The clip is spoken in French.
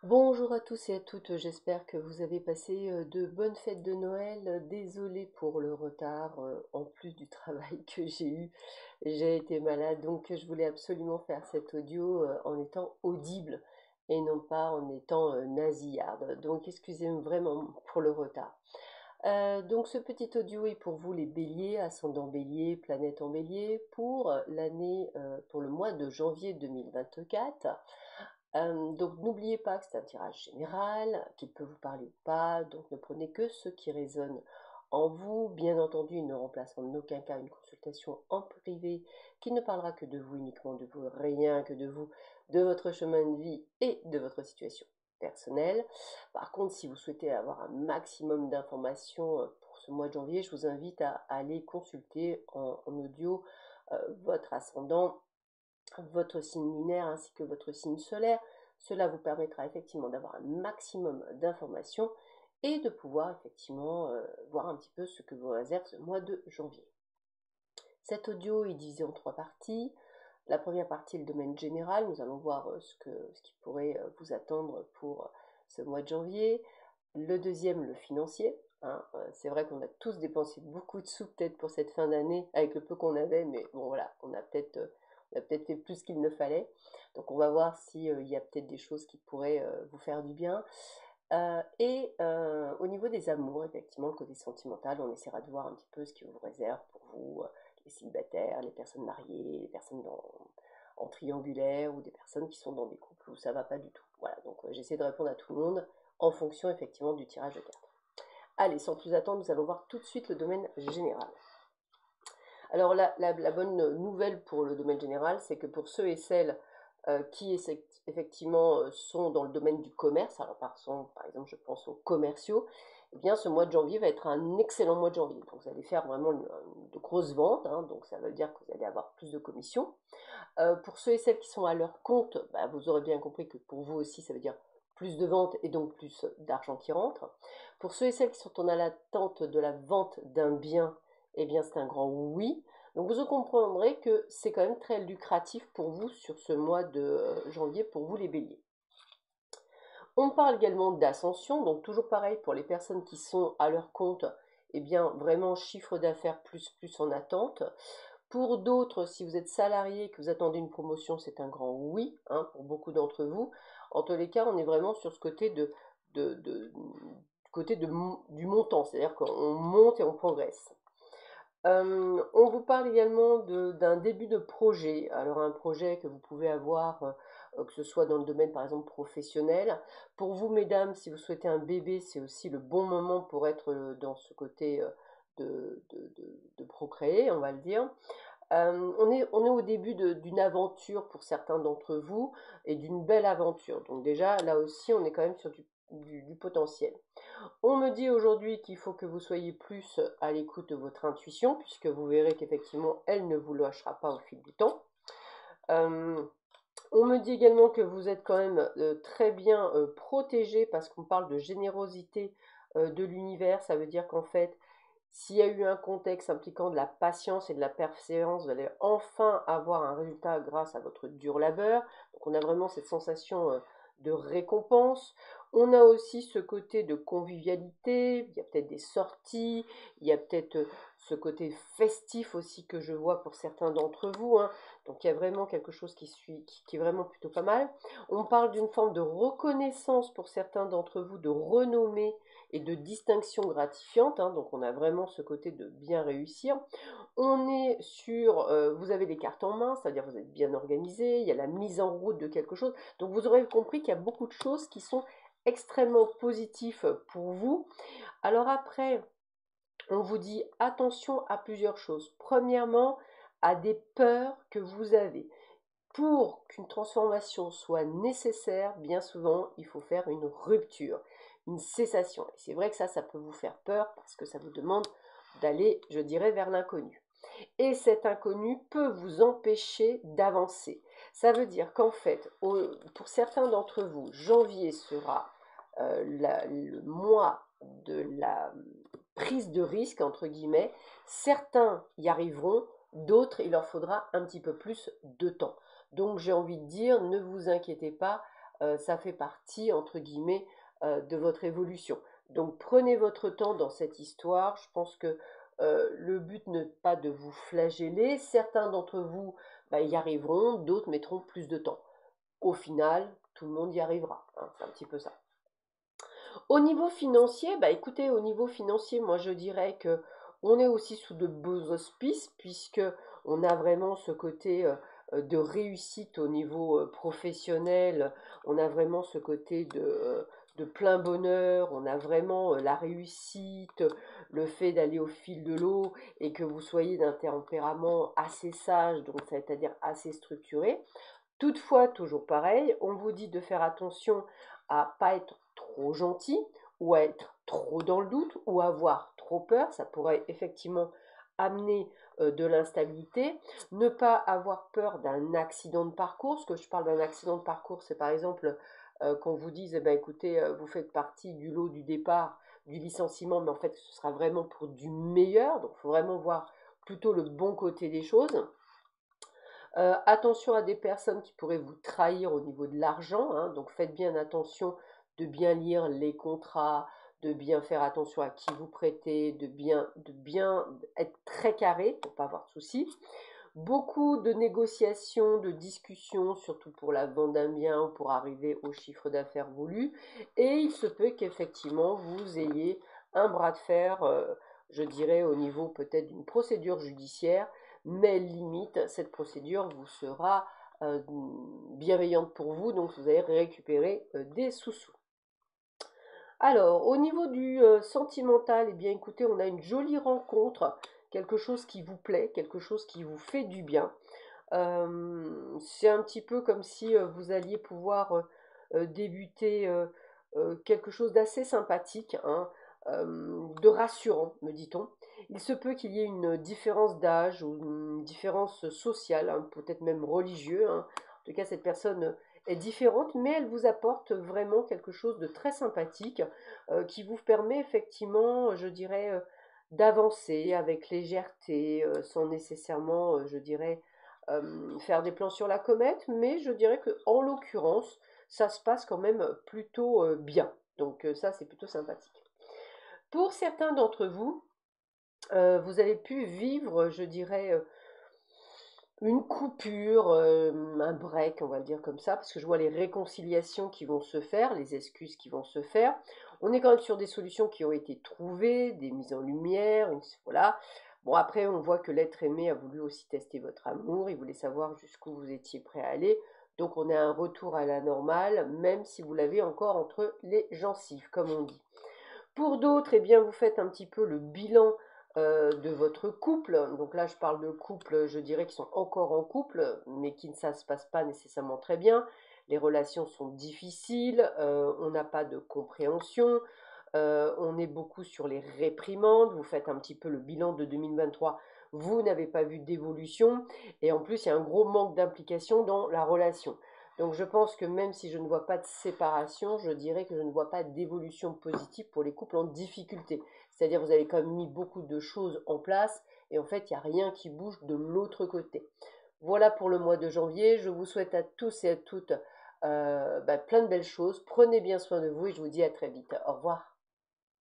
Bonjour à tous et à toutes, j'espère que vous avez passé de bonnes fêtes de Noël. Désolée pour le retard, en plus du travail que j'ai eu. J'ai été malade, donc je voulais absolument faire cet audio en étant audible et non pas en étant nasillarde. Donc excusez-moi vraiment pour le retard. Donc ce petit audio est pour vous les béliers, ascendant bélier, planète en bélier, pour l'année, pour le mois de janvier 2024. Donc n'oubliez pas que c'est un tirage général, qu'il peut vous parler ou pas, donc ne prenez que ce qui résonne en vous. Bien entendu, il ne remplace en aucun cas une consultation en privé qui ne parlera que de vous, uniquement de vous, rien que de vous, de votre chemin de vie et de votre situation personnelle. Par contre, si vous souhaitez avoir un maximum d'informations pour ce mois de janvier, je vous invite à aller consulter en audio votre ascendant, votre signe lunaire ainsi que votre signe solaire. Cela vous permettra effectivement d'avoir un maximum d'informations et de pouvoir effectivement voir un petit peu ce que vous réserve ce mois de janvier. Cet audio est divisé en trois parties. La première partie est le domaine général. Nous allons voir ce qui pourrait vous attendre pour ce mois de janvier. Le deuxième, le financier. C'est vrai qu'on a tous dépensé beaucoup de sous peut-être pour cette fin d'année avec le peu qu'on avait, mais bon voilà, on a peut-être fait plus qu'il ne fallait. Donc on va voir s'il y a peut-être des choses qui pourraient vous faire du bien. Au niveau des amours, effectivement, le côté sentimental, on essaiera de voir un petit peu ce qui vous réserve pour vous, les célibataires, les personnes mariées, les personnes en triangulaire ou des personnes qui sont dans des couples où ça va pas du tout. Voilà, donc j'essaie de répondre à tout le monde en fonction effectivement du tirage de cartes. Allez, sans plus attendre, nous allons voir tout de suite le domaine général. Alors la bonne nouvelle pour le domaine général, c'est que pour ceux et celles qui effectivement sont dans le domaine du commerce, alors par exemple je pense aux commerciaux, eh bien ce mois de janvier va être un excellent mois de janvier. Donc vous allez faire vraiment de grosses ventes, donc ça veut dire que vous allez avoir plus de commissions. Pour ceux et celles qui sont à leur compte, bah, vous aurez bien compris que pour vous aussi ça veut dire plus de ventes et donc plus d'argent qui rentre. Pour ceux et celles qui sont en attente de la vente d'un bien, eh bien c'est un grand oui. Donc vous comprendrez que c'est quand même très lucratif pour vous sur ce mois de janvier, pour vous les béliers. On parle également d'ascension, donc toujours pareil pour les personnes qui sont à leur compte, eh bien vraiment chiffre d'affaires plus en attente. Pour d'autres, si vous êtes salarié et que vous attendez une promotion, c'est un grand oui, pour beaucoup d'entre vous. En tous les cas, on est vraiment sur ce côté du montant, c'est-à-dire qu'on monte et on progresse. On vous parle également d'un début de projet. Alors un projet que vous pouvez avoir, que ce soit dans le domaine par exemple professionnel. Pour vous, mesdames, si vous souhaitez un bébé, c'est aussi le bon moment pour être dans ce côté de procréer, on va le dire. On est au début d'une aventure pour certains d'entre vous et d'une belle aventure. Donc déjà, là aussi, on est quand même sur du potentiel. On me dit aujourd'hui qu'il faut que vous soyez plus à l'écoute de votre intuition, puisque vous verrez qu'effectivement, elle ne vous lâchera pas au fil du temps. On me dit également que vous êtes quand même très bien protégé, parce qu'on parle de générosité de l'univers. Ça veut dire qu'en fait, s'il y a eu un contexte impliquant de la patience et de la persévérance, vous allez enfin avoir un résultat grâce à votre dur labeur. Donc on a vraiment cette sensation de récompense. On a aussi ce côté de convivialité, il y a peut-être des sorties, il y a peut-être ce côté festif aussi que je vois pour certains d'entre vous. Donc il y a vraiment quelque chose qui est vraiment plutôt pas mal. On parle d'une forme de reconnaissance pour certains d'entre vous, de renommée et de distinction gratifiante, donc on a vraiment ce côté de bien réussir. On est sur, vous avez les cartes en main, c'est-à-dire vous êtes bien organisé, il y a la mise en route de quelque chose, donc vous aurez compris qu'il y a beaucoup de choses qui sont extrêmement positives pour vous. Alors après, on vous dit attention à plusieurs choses. Premièrement, à des peurs que vous avez. Pour qu'une transformation soit nécessaire, bien souvent, il faut faire une rupture, une cessation. Et c'est vrai que ça peut vous faire peur parce que ça vous demande d'aller, je dirais, vers l'inconnu. Et cet inconnu peut vous empêcher d'avancer. Ça veut dire qu'en fait, pour certains d'entre vous, janvier sera le mois de la prise de risque, entre guillemets. Certains y arriveront, d'autres, il leur faudra un petit peu plus de temps. Donc j'ai envie de dire, ne vous inquiétez pas, ça fait partie, entre guillemets, de votre évolution. Donc prenez votre temps dans cette histoire. Je pense que le but n'est pas de vous flageller. Certains d'entre vous bah, y arriveront, d'autres mettront plus de temps. Au final, tout le monde y arrivera, hein, c'est un petit peu ça. Au niveau financier, bah écoutez, au niveau financier, moi je dirais que on est aussi sous de beaux auspices puisque on a vraiment ce côté de réussite au niveau professionnel, on a vraiment ce côté de plein bonheur, on a vraiment la réussite, le fait d'aller au fil de l'eau et que vous soyez d'un tempérament assez sage, donc c'est-à-dire assez structuré. Toutefois, toujours pareil, on vous dit de faire attention à pas être trop gentil ou à être trop dans le doute ou avoir trop peur. Ça pourrait effectivement amener de l'instabilité. Ne pas avoir peur d'un accident de parcours. Ce que je parle d'un accident de parcours, c'est par exemple qu'on vous dise, eh ben, écoutez, vous faites partie du lot du départ, du licenciement, mais en fait, ce sera vraiment pour du meilleur. Donc, il faut vraiment voir plutôt le bon côté des choses. Attention à des personnes qui pourraient vous trahir au niveau de l'argent, hein, donc faites bien attention de bien lire les contrats, de bien faire attention à qui vous prêtez, de bien être très carré pour pas avoir de soucis. Beaucoup de négociations, de discussions, surtout pour la vente d'un bien ou pour arriver au chiffre d'affaires voulu. Et il se peut qu'effectivement vous ayez un bras de fer, je dirais, au niveau peut-être d'une procédure judiciaire, mais limite, cette procédure vous sera bienveillante pour vous, donc vous allez récupérer des sous-sous. Alors, au niveau du sentimental, eh bien écoutez, on a une jolie rencontre, quelque chose qui vous plaît, quelque chose qui vous fait du bien. C'est un petit peu comme si vous alliez pouvoir débuter quelque chose d'assez sympathique, hein, de rassurant, me dit-on. Il se peut qu'il y ait une différence d'âge ou une différence sociale, hein, peut-être même religieuse, hein. En tout cas, cette personne est différente, mais elle vous apporte vraiment quelque chose de très sympathique qui vous permet effectivement, je dirais, d'avancer avec légèreté, sans nécessairement, je dirais, faire des plans sur la comète, mais je dirais que en l'occurrence, ça se passe quand même plutôt bien. Donc ça, c'est plutôt sympathique. Pour certains d'entre vous, vous avez pu vivre, je dirais, une coupure, un break, on va le dire comme ça, parce que je vois les réconciliations qui vont se faire, les excuses qui vont se faire. On est quand même sur des solutions qui ont été trouvées, des mises en lumière, voilà. Bon, après, on voit que l'être aimé a voulu aussi tester votre amour, il voulait savoir jusqu'où vous étiez prêt à aller. Donc, on a un retour à la normale, même si vous l'avez encore entre les gencives, comme on dit. Pour d'autres, eh bien, vous faites un petit peu le bilan de votre couple. Donc là, je parle de couples, je dirais, qui sont encore en couple, mais qui ne ça se passe pas nécessairement très bien. Les relations sont difficiles, on n'a pas de compréhension, on est beaucoup sur les réprimandes. Vous faites un petit peu le bilan de 2023. Vous n'avez pas vu d'évolution et en plus, il y a un gros manque d'implication dans la relation. Donc je pense que même si je ne vois pas de séparation, je dirais que je ne vois pas d'évolution positive pour les couples en difficulté. C'est-à-dire vous avez quand même mis beaucoup de choses en place et en fait il n'y a rien qui bouge de l'autre côté. Voilà pour le mois de janvier. Je vous souhaite à tous et à toutes plein de belles choses. Prenez bien soin de vous et je vous dis à très vite. Au revoir.